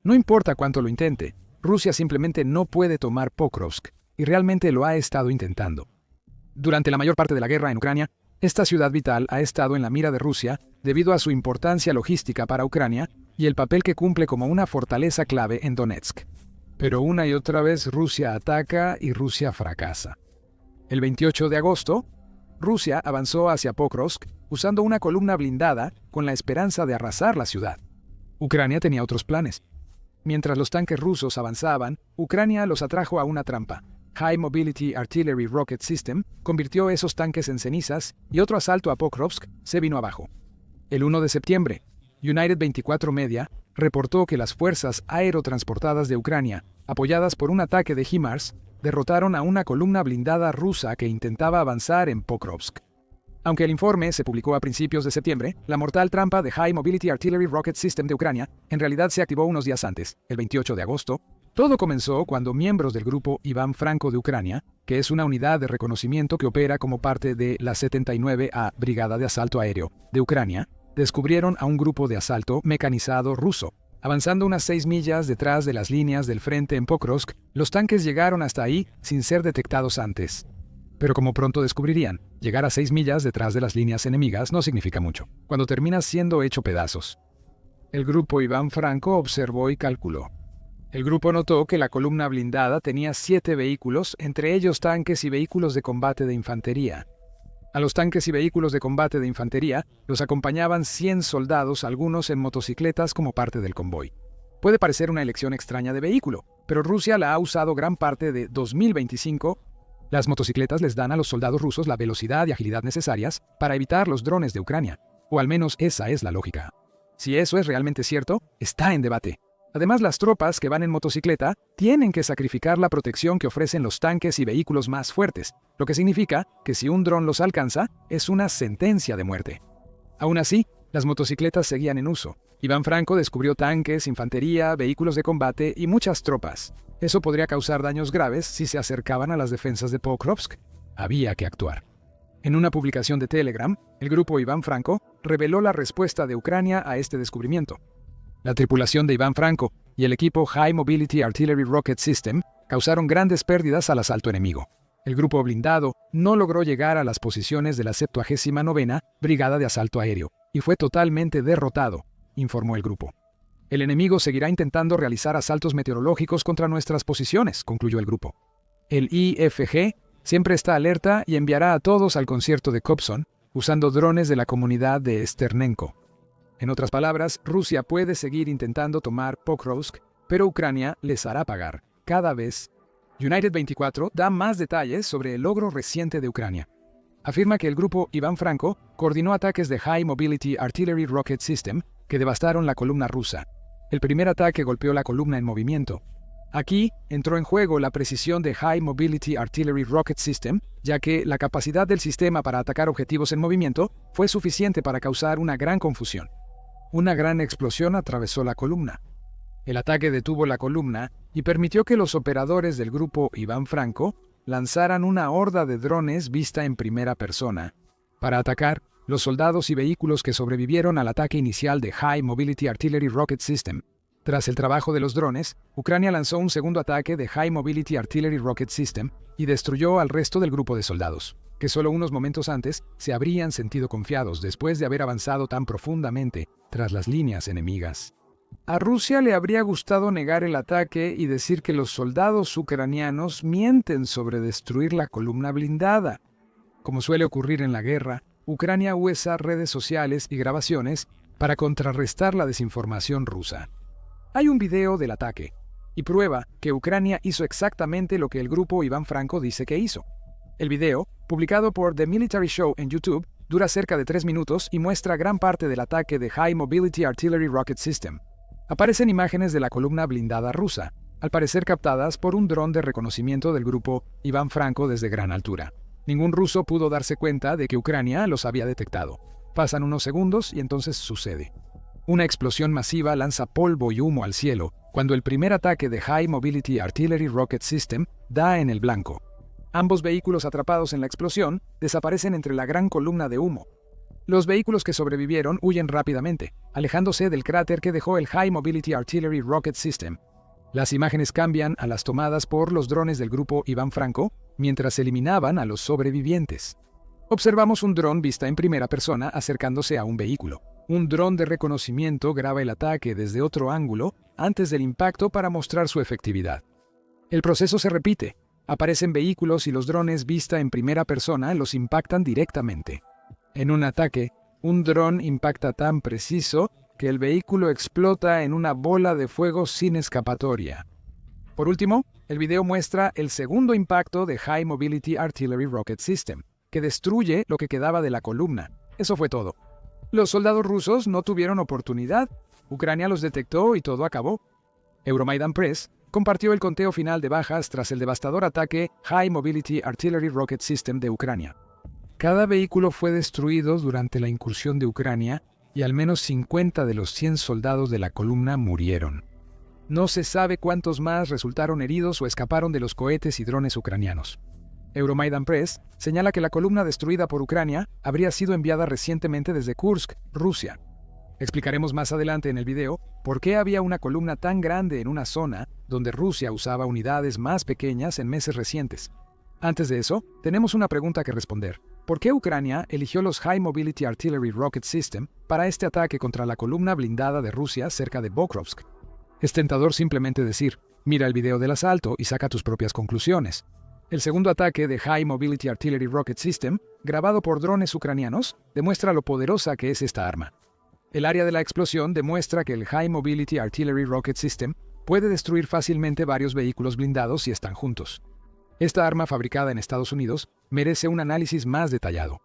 No importa cuánto lo intente, Rusia simplemente no puede tomar Pokrovsk, y realmente lo ha estado intentando. Durante la mayor parte de la guerra en Ucrania, esta ciudad vital ha estado en la mira de Rusia debido a su importancia logística para Ucrania y el papel que cumple como una fortaleza clave en Donetsk. Pero una y otra vez Rusia ataca y Rusia fracasa. El 28 de agosto, Rusia avanzó hacia Pokrovsk usando una columna blindada con la esperanza de arrasar la ciudad. Ucrania tenía otros planes. Mientras los tanques rusos avanzaban, Ucrania los atrajo a una trampa. High Mobility Artillery Rocket System convirtió esos tanques en cenizas y otro asalto a Pokrovsk se vino abajo. El 1 de septiembre, United 24 Media reportó que las fuerzas aerotransportadas de Ucrania, apoyadas por un ataque de HIMARS, derrotaron a una columna blindada rusa que intentaba avanzar en Pokrovsk. Aunque el informe se publicó a principios de septiembre, la mortal trampa de High Mobility Artillery Rocket System de Ucrania en realidad se activó unos días antes, el 28 de agosto. Todo comenzó cuando miembros del grupo Iván Franco de Ucrania, que es una unidad de reconocimiento que opera como parte de la 79A Brigada de Asalto Aéreo de Ucrania, descubrieron a un grupo de asalto mecanizado ruso. Avanzando unas 6 millas detrás de las líneas del frente en Pokrovsk, los tanques llegaron hasta ahí sin ser detectados antes. Pero como pronto descubrirían, llegar a 6 millas detrás de las líneas enemigas no significa mucho, cuando terminas siendo hecho pedazos. El grupo Iván Franco observó y calculó. El grupo notó que la columna blindada tenía 7 vehículos, entre ellos tanques y vehículos de combate de infantería. A los tanques y vehículos de combate de infantería los acompañaban 100 soldados, algunos en motocicletas como parte del convoy. Puede parecer una elección extraña de vehículo, pero Rusia la ha usado gran parte de 2025. Las motocicletas les dan a los soldados rusos la velocidad y agilidad necesarias para evitar los drones de Ucrania, o al menos esa es la lógica. Si eso es realmente cierto, está en debate. Además, las tropas que van en motocicleta tienen que sacrificar la protección que ofrecen los tanques y vehículos más fuertes, lo que significa que si un dron los alcanza, es una sentencia de muerte. Aún así, las motocicletas seguían en uso. Iván Franco descubrió tanques, infantería, vehículos de combate y muchas tropas. Eso podría causar daños graves si se acercaban a las defensas de Pokrovsk. Había que actuar. En una publicación de Telegram, el grupo Iván Franco reveló la respuesta de Ucrania a este descubrimiento. La tripulación de Iván Franco y el equipo High Mobility Artillery Rocket System causaron grandes pérdidas al asalto enemigo. El grupo blindado no logró llegar a las posiciones de la 79ª Brigada de Asalto Aéreo y fue totalmente derrotado, informó el grupo. El enemigo seguirá intentando realizar asaltos meteorológicos contra nuestras posiciones, concluyó el grupo. El IFG siempre está alerta y enviará a todos al concierto de Kobzon usando drones de la comunidad de Sternenko. En otras palabras, Rusia puede seguir intentando tomar Pokrovsk, pero Ucrania les hará pagar, cada vez. United 24 da más detalles sobre el logro reciente de Ucrania. Afirma que el grupo Iván Franco coordinó ataques de High Mobility Artillery Rocket System que devastaron la columna rusa. El primer ataque golpeó la columna en movimiento. Aquí entró en juego la precisión de High Mobility Artillery Rocket System, ya que la capacidad del sistema para atacar objetivos en movimiento fue suficiente para causar una gran confusión. Una gran explosión atravesó la columna. El ataque detuvo la columna y permitió que los operadores del grupo Iván Franco lanzaran una horda de drones vista en primera persona para atacar los soldados y vehículos que sobrevivieron al ataque inicial de High Mobility Artillery Rocket System. Tras el trabajo de los drones, Ucrania lanzó un segundo ataque de High Mobility Artillery Rocket System y destruyó al resto del grupo de soldados, que solo unos momentos antes se habrían sentido confiados después de haber avanzado tan profundamente tras las líneas enemigas. A Rusia le habría gustado negar el ataque y decir que los soldados ucranianos mienten sobre destruir la columna blindada. Como suele ocurrir en la guerra, Ucrania usa redes sociales y grabaciones para contrarrestar la desinformación rusa. Hay un video del ataque y prueba que Ucrania hizo exactamente lo que el grupo Iván Franco dice que hizo. El video, publicado por The Military Show en YouTube, dura cerca de 3 minutos y muestra gran parte del ataque de High Mobility Artillery Rocket System. Aparecen imágenes de la columna blindada rusa, al parecer captadas por un dron de reconocimiento del grupo Iván Franco desde gran altura. Ningún ruso pudo darse cuenta de que Ucrania los había detectado. Pasan unos segundos y entonces sucede. Una explosión masiva lanza polvo y humo al cielo cuando el primer ataque de High Mobility Artillery Rocket System da en el blanco. Ambos vehículos atrapados en la explosión desaparecen entre la gran columna de humo. Los vehículos que sobrevivieron huyen rápidamente, alejándose del cráter que dejó el High Mobility Artillery Rocket System. Las imágenes cambian a las tomadas por los drones del grupo Iván Franco, mientras eliminaban a los sobrevivientes. Observamos un dron vista en primera persona acercándose a un vehículo. Un dron de reconocimiento graba el ataque desde otro ángulo antes del impacto para mostrar su efectividad. El proceso se repite. Aparecen vehículos y los drones vista en primera persona los impactan directamente. En un ataque, un dron impacta tan preciso que el vehículo explota en una bola de fuego sin escapatoria. Por último, el video muestra el segundo impacto de High Mobility Artillery Rocket System, que destruye lo que quedaba de la columna. Eso fue todo. Los soldados rusos no tuvieron oportunidad. Ucrania los detectó y todo acabó. Euromaidan Press compartió el conteo final de bajas tras el devastador ataque High Mobility Artillery Rocket System de Ucrania. Cada vehículo fue destruido durante la incursión de Ucrania y al menos 50 de los 100 soldados de la columna murieron. No se sabe cuántos más resultaron heridos o escaparon de los cohetes y drones ucranianos. Euromaidan Press señala que la columna destruida por Ucrania habría sido enviada recientemente desde Kursk, Rusia. Explicaremos más adelante en el video por qué había una columna tan grande en una zona donde Rusia usaba unidades más pequeñas en meses recientes. Antes de eso, tenemos una pregunta que responder. ¿Por qué Ucrania eligió los High Mobility Artillery Rocket System para este ataque contra la columna blindada de Rusia cerca de Pokrovsk? Es tentador simplemente decir, mira el video del asalto y saca tus propias conclusiones. El segundo ataque de High Mobility Artillery Rocket System, grabado por drones ucranianos, demuestra lo poderosa que es esta arma. El área de la explosión demuestra que el High Mobility Artillery Rocket System puede destruir fácilmente varios vehículos blindados si están juntos. Esta arma fabricada en Estados Unidos merece un análisis más detallado.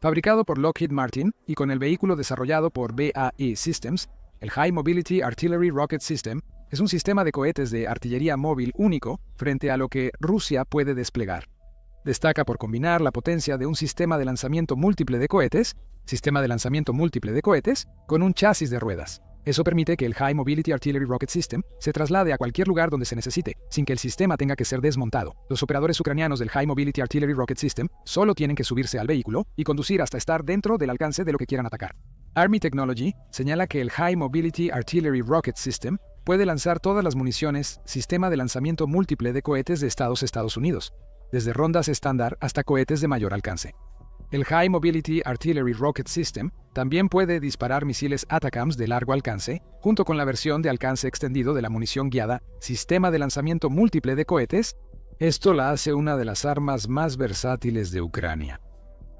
Fabricado por Lockheed Martin y con el vehículo desarrollado por BAE Systems, el High Mobility Artillery Rocket System es un sistema de cohetes de artillería móvil único frente a lo que Rusia puede desplegar. Destaca por combinar la potencia de un sistema de lanzamiento múltiple de cohetes, con un chasis de ruedas. Eso permite que el High Mobility Artillery Rocket System se traslade a cualquier lugar donde se necesite, sin que el sistema tenga que ser desmontado. Los operadores ucranianos del High Mobility Artillery Rocket System solo tienen que subirse al vehículo y conducir hasta estar dentro del alcance de lo que quieran atacar. Army Technology señala que el High Mobility Artillery Rocket System puede lanzar todas las municiones, sistema de lanzamiento múltiple de cohetes de Estados Unidos, desde rondas estándar hasta cohetes de mayor alcance. El High Mobility Artillery Rocket System también puede disparar misiles ATACMS de largo alcance, junto con la versión de alcance extendido de la munición guiada, sistema de lanzamiento múltiple de cohetes. Esto la hace una de las armas más versátiles de Ucrania.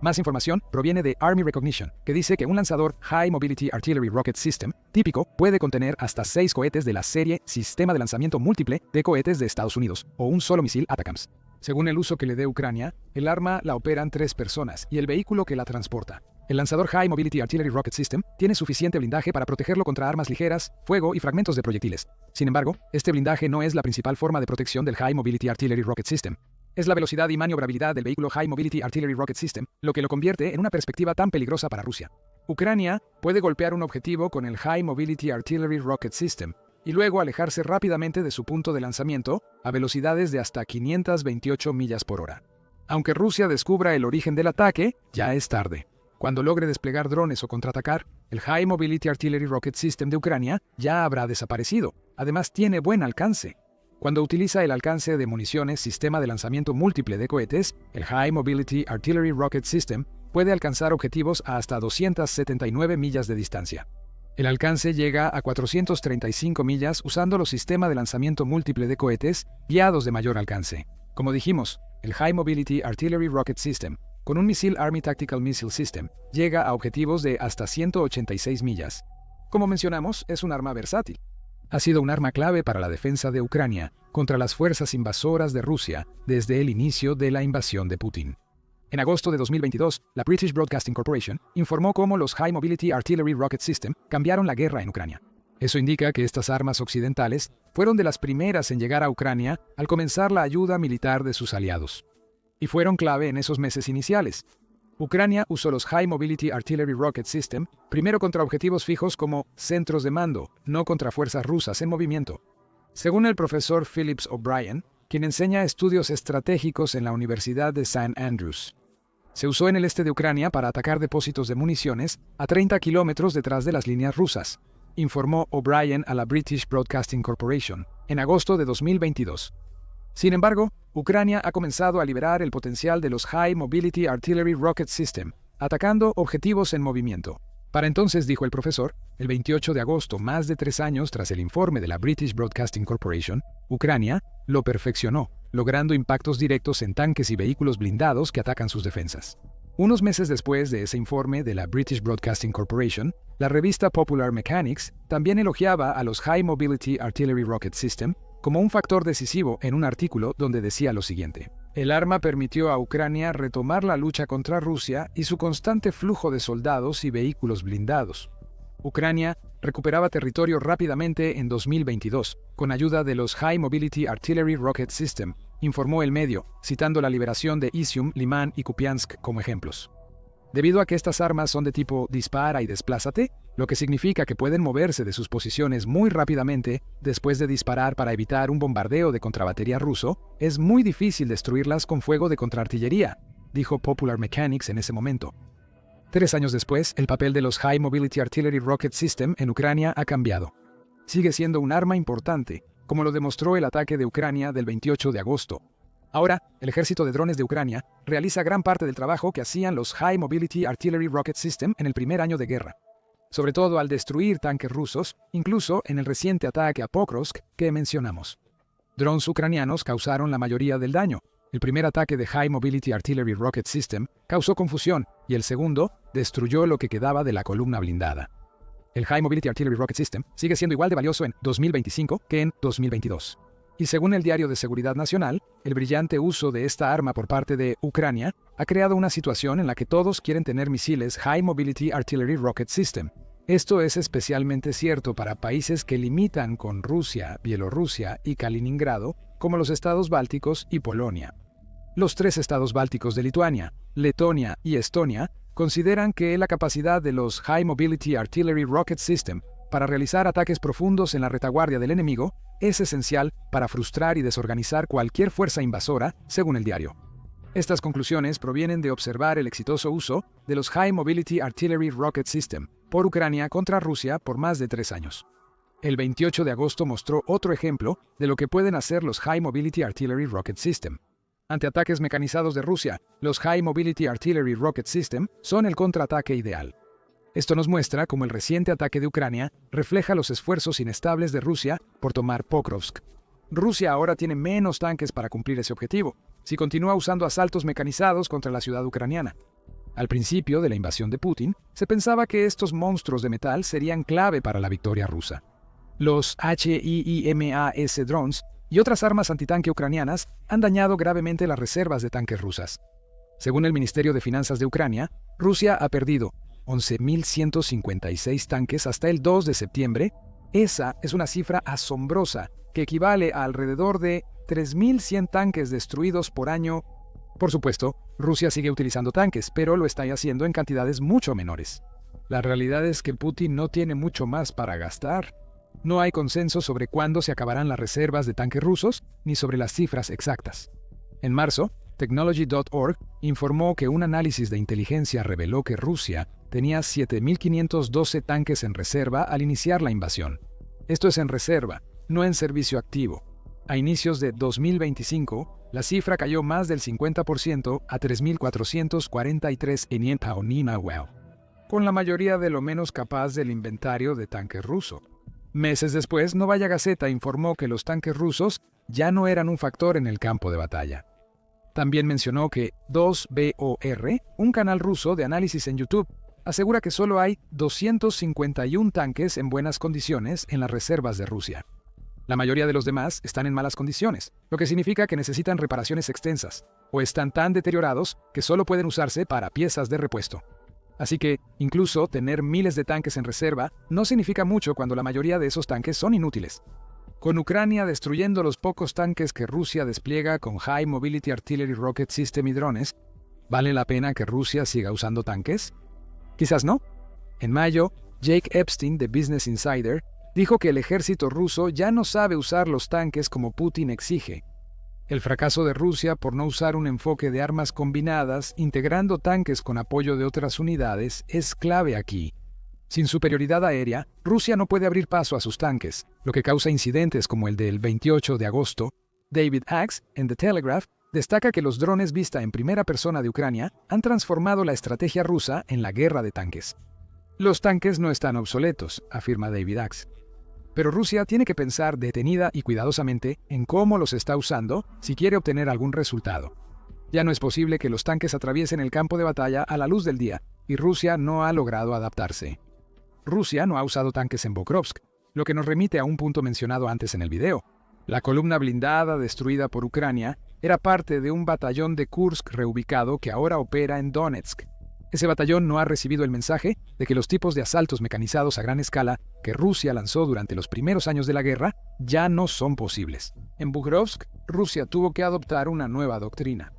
Más información proviene de Army Recognition, que dice que un lanzador High Mobility Artillery Rocket System típico puede contener hasta 6 cohetes de la serie Sistema de Lanzamiento Múltiple de Cohetes de Estados Unidos, o un solo misil ATACMS. Según el uso que le dé Ucrania, el arma la operan 3 personas y el vehículo que la transporta. El lanzador High Mobility Artillery Rocket System tiene suficiente blindaje para protegerlo contra armas ligeras, fuego y fragmentos de proyectiles. Sin embargo, este blindaje no es la principal forma de protección del High Mobility Artillery Rocket System. Es la velocidad y maniobrabilidad del vehículo High Mobility Artillery Rocket System lo que lo convierte en una perspectiva tan peligrosa para Rusia. Ucrania puede golpear un objetivo con el High Mobility Artillery Rocket System y luego alejarse rápidamente de su punto de lanzamiento a velocidades de hasta 528 millas por hora. Aunque Rusia descubra el origen del ataque, ya es tarde. Cuando logre desplegar drones o contraatacar, el High Mobility Artillery Rocket System de Ucrania ya habrá desaparecido. Además, tiene buen alcance. Cuando utiliza el alcance de municiones sistema de lanzamiento múltiple de cohetes, el High Mobility Artillery Rocket System puede alcanzar objetivos a hasta 279 millas de distancia. El alcance llega a 435 millas usando los sistemas de lanzamiento múltiple de cohetes guiados de mayor alcance. Como dijimos, el High Mobility Artillery Rocket System, con un misil Army Tactical Missile System, llega a objetivos de hasta 186 millas. Como mencionamos, es un arma versátil. Ha sido un arma clave para la defensa de Ucrania contra las fuerzas invasoras de Rusia desde el inicio de la invasión de Putin. En agosto de 2022, la British Broadcasting Corporation informó cómo los High Mobility Artillery Rocket System cambiaron la guerra en Ucrania. Eso indica que estas armas occidentales fueron de las primeras en llegar a Ucrania al comenzar la ayuda militar de sus aliados. Y fueron clave en esos meses iniciales. Ucrania usó los High Mobility Artillery Rocket System primero contra objetivos fijos como centros de mando, no contra fuerzas rusas en movimiento. Según el profesor Phillips O'Brien, quien enseña estudios estratégicos en la Universidad de St. Andrews, Se usó en el este de Ucrania para atacar depósitos de municiones a 30 kilómetros detrás de las líneas rusas, informó O'Brien a la British Broadcasting Corporation en agosto de 2022. Sin embargo, Ucrania ha comenzado a liberar el potencial de los High Mobility Artillery Rocket System, atacando objetivos en movimiento. Para entonces, dijo el profesor, el 28 de agosto, más de 3 años tras el informe de la British Broadcasting Corporation, Ucrania lo perfeccionó, logrando impactos directos en tanques y vehículos blindados que atacan sus defensas. Unos meses después de ese informe de la British Broadcasting Corporation, la revista Popular Mechanics también elogiaba a los High Mobility Artillery Rocket System como un factor decisivo en un artículo donde decía lo siguiente: el arma permitió a Ucrania retomar la lucha contra Rusia y su constante flujo de soldados y vehículos blindados. Ucrania recuperaba territorio rápidamente en 2022, con ayuda de los High Mobility Artillery Rocket System, informó el medio, citando la liberación de Izium, Liman y Kupiansk como ejemplos. Debido a que estas armas son de tipo dispara y desplázate, lo que significa que pueden moverse de sus posiciones muy rápidamente después de disparar para evitar un bombardeo de contrabatería ruso, es muy difícil destruirlas con fuego de contraartillería, dijo Popular Mechanics en ese momento. 3 años después, el papel de los High Mobility Artillery Rocket System en Ucrania ha cambiado. Sigue siendo un arma importante, como lo demostró el ataque de Ucrania del 28 de agosto. Ahora, el ejército de drones de Ucrania realiza gran parte del trabajo que hacían los High Mobility Artillery Rocket System en el primer año de guerra, sobre todo al destruir tanques rusos, incluso en el reciente ataque a Pokrovsk que mencionamos. Drones ucranianos causaron la mayoría del daño. El primer ataque de High Mobility Artillery Rocket System causó confusión y el segundo destruyó lo que quedaba de la columna blindada. El High Mobility Artillery Rocket System sigue siendo igual de valioso en 2025 que en 2022. Y según el Diario de Seguridad Nacional, el brillante uso de esta arma por parte de Ucrania ha creado una situación en la que todos quieren tener misiles High Mobility Artillery Rocket System. Esto es especialmente cierto para países que limitan con Rusia, Bielorrusia y Kaliningrado, como los estados bálticos y Polonia. Los 3 estados bálticos de Lituania, Letonia y Estonia consideran que la capacidad de los High Mobility Artillery Rocket System para realizar ataques profundos en la retaguardia del enemigo es esencial para frustrar y desorganizar cualquier fuerza invasora, según el diario. Estas conclusiones provienen de observar el exitoso uso de los High Mobility Artillery Rocket System por Ucrania contra Rusia por más de 3 años. El 28 de agosto mostró otro ejemplo de lo que pueden hacer los High Mobility Artillery Rocket System. Ante ataques mecanizados de Rusia, los High Mobility Artillery Rocket System son el contraataque ideal. Esto nos muestra cómo el reciente ataque de Ucrania refleja los esfuerzos inestables de Rusia por tomar Pokrovsk. Rusia ahora tiene menos tanques para cumplir ese objetivo, si continúa usando asaltos mecanizados contra la ciudad ucraniana. Al principio de la invasión de Putin, se pensaba que estos monstruos de metal serían clave para la victoria rusa. Los HIMARS drones y otras armas antitanque ucranianas han dañado gravemente las reservas de tanques rusas. Según el Ministerio de Finanzas de Ucrania, Rusia ha perdido 11.156 tanques hasta el 2 de septiembre. Esa es una cifra asombrosa que equivale a alrededor de 3.100 tanques destruidos por año. Por supuesto, Rusia sigue utilizando tanques, pero lo está haciendo en cantidades mucho menores. La realidad es que Putin no tiene mucho más para gastar. No hay consenso sobre cuándo se acabarán las reservas de tanques rusos, ni sobre las cifras exactas. En marzo, Technology.org informó que un análisis de inteligencia reveló que Rusia tenía 7.512 tanques en reserva al iniciar la invasión. Esto es en reserva, no en servicio activo. A inicios de 2025, la cifra cayó más del 50% a 3.443 en Yenpaonina, con la mayoría de lo menos capaz del inventario de tanques ruso. Meses después, Novaya Gazeta informó que los tanques rusos ya no eran un factor en el campo de batalla. También mencionó que 2BOR, un canal ruso de análisis en YouTube, asegura que solo hay 251 tanques en buenas condiciones en las reservas de Rusia. La mayoría de los demás están en malas condiciones, lo que significa que necesitan reparaciones extensas, o están tan deteriorados que solo pueden usarse para piezas de repuesto. Así que, incluso tener miles de tanques en reserva no significa mucho cuando la mayoría de esos tanques son inútiles. Con Ucrania destruyendo los pocos tanques que Rusia despliega con High Mobility Artillery Rocket System y drones, ¿vale la pena que Rusia siga usando tanques? Quizás no. En mayo, Jake Epstein de Business Insider dijo que el ejército ruso ya no sabe usar los tanques como Putin exige. El fracaso de Rusia por no usar un enfoque de armas combinadas, integrando tanques con apoyo de otras unidades, es clave aquí. Sin superioridad aérea, Rusia no puede abrir paso a sus tanques, lo que causa incidentes como el del 28 de agosto. David Axe, en The Telegraph, destaca que los drones vista en primera persona de Ucrania han transformado la estrategia rusa en la guerra de tanques. Los tanques no están obsoletos, afirma David Axe. Pero Rusia tiene que pensar detenida y cuidadosamente en cómo los está usando si quiere obtener algún resultado. Ya no es posible que los tanques atraviesen el campo de batalla a la luz del día, y Rusia no ha logrado adaptarse. Rusia no ha usado tanques en Pokrovsk, lo que nos remite a un punto mencionado antes en el video. La columna blindada destruida por Ucrania era parte de un batallón de Kursk reubicado que ahora opera en Donetsk. Ese batallón no ha recibido el mensaje de que los tipos de asaltos mecanizados a gran escala que Rusia lanzó durante los primeros años de la guerra ya no son posibles. En Pokrovsk, Rusia tuvo que adoptar una nueva doctrina.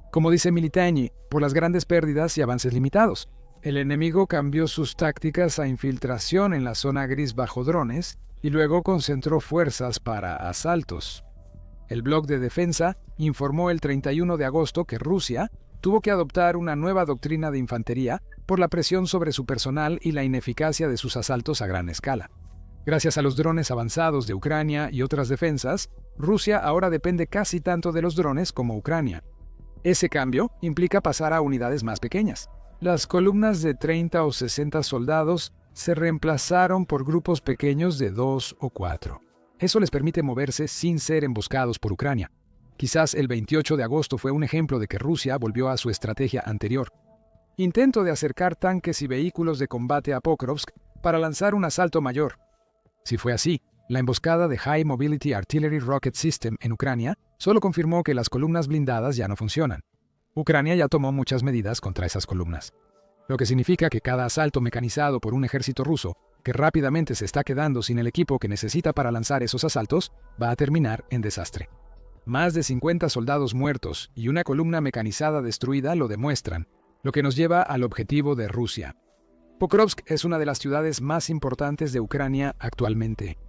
Como dice Militani, por las grandes pérdidas y avances limitados. El enemigo cambió sus tácticas a infiltración en la zona gris bajo drones y luego concentró fuerzas para asaltos. El Bloc de Defensa informó el 31 de agosto que Rusia tuvo que adoptar una nueva doctrina de infantería por la presión sobre su personal y la ineficacia de sus asaltos a gran escala. Gracias a los drones avanzados de Ucrania y otras defensas, Rusia ahora depende casi tanto de los drones como Ucrania. Ese cambio implica pasar a unidades más pequeñas. Las columnas de 30 o 60 soldados se reemplazaron por grupos pequeños de 2 o 4. Eso les permite moverse sin ser emboscados por Ucrania. Quizás el 28 de agosto fue un ejemplo de que Rusia volvió a su estrategia anterior. Intento de acercar tanques y vehículos de combate a Pokrovsk para lanzar un asalto mayor. Si fue así, la emboscada de High Mobility Artillery Rocket System en Ucrania solo confirmó que las columnas blindadas ya no funcionan. Ucrania ya tomó muchas medidas contra esas columnas, lo que significa que cada asalto mecanizado por un ejército ruso, que rápidamente se está quedando sin el equipo que necesita para lanzar esos asaltos, va a terminar en desastre. Más de 50 soldados muertos y una columna mecanizada destruida lo demuestran, lo que nos lleva al objetivo de Rusia. Pokrovsk es una de las ciudades más importantes de Ucrania actualmente.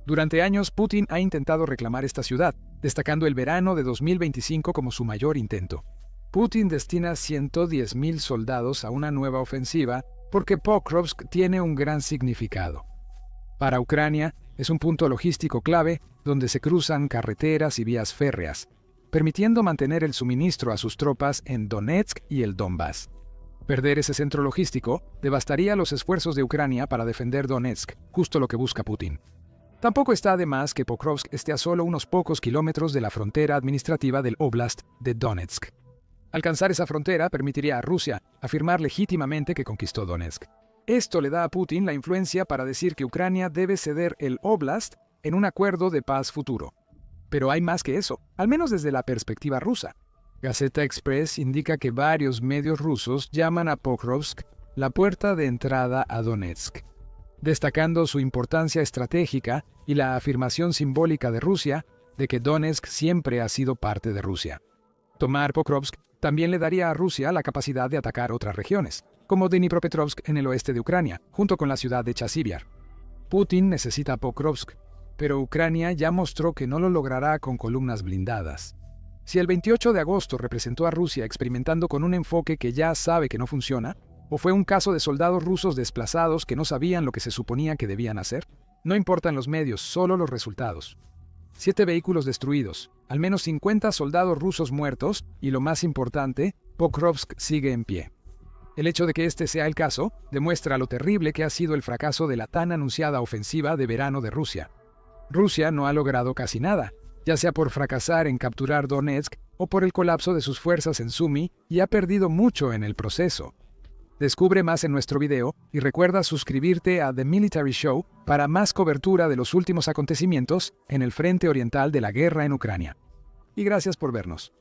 Durante años, Putin ha intentado reclamar esta ciudad, destacando el verano de 2025 como su mayor intento. Putin destina 110.000 soldados a una nueva ofensiva porque Pokrovsk tiene un gran significado. Para Ucrania, es un punto logístico clave donde se cruzan carreteras y vías férreas, permitiendo mantener el suministro a sus tropas en Donetsk y el Donbass. Perder ese centro logístico devastaría los esfuerzos de Ucrania para defender Donetsk, justo lo que busca Putin. Tampoco está de más que Pokrovsk esté a solo unos pocos kilómetros de la frontera administrativa del Oblast de Donetsk. Alcanzar esa frontera permitiría a Rusia afirmar legítimamente que conquistó Donetsk. Esto le da a Putin la influencia para decir que Ucrania debe ceder el Oblast en un acuerdo de paz futuro. Pero hay más que eso, al menos desde la perspectiva rusa. Gazeta Express indica que varios medios rusos llaman a Pokrovsk la puerta de entrada a Donetsk, destacando su importancia estratégica y la afirmación simbólica de Rusia de que Donetsk siempre ha sido parte de Rusia. Tomar Pokrovsk también le daría a Rusia la capacidad de atacar otras regiones, como Dnipropetrovsk en el oeste de Ucrania, junto con la ciudad de Chasiviar. Putin necesita Pokrovsk, pero Ucrania ya mostró que no lo logrará con columnas blindadas. Si el 28 de agosto representó a Rusia experimentando con un enfoque que ya sabe que no funciona, o fue un caso de soldados rusos desplazados que no sabían lo que se suponía que debían hacer, no importan los medios, solo los resultados. 7 vehículos destruidos, al menos 50 soldados rusos muertos y, lo más importante, Pokrovsk sigue en pie. El hecho de que este sea el caso demuestra lo terrible que ha sido el fracaso de la tan anunciada ofensiva de verano de Rusia. Rusia no ha logrado casi nada, ya sea por fracasar en capturar Donetsk o por el colapso de sus fuerzas en Sumy, y ha perdido mucho en el proceso. Descubre más en nuestro video y recuerda suscribirte a The Military Show para más cobertura de los últimos acontecimientos en el frente oriental de la guerra en Ucrania. Y gracias por vernos.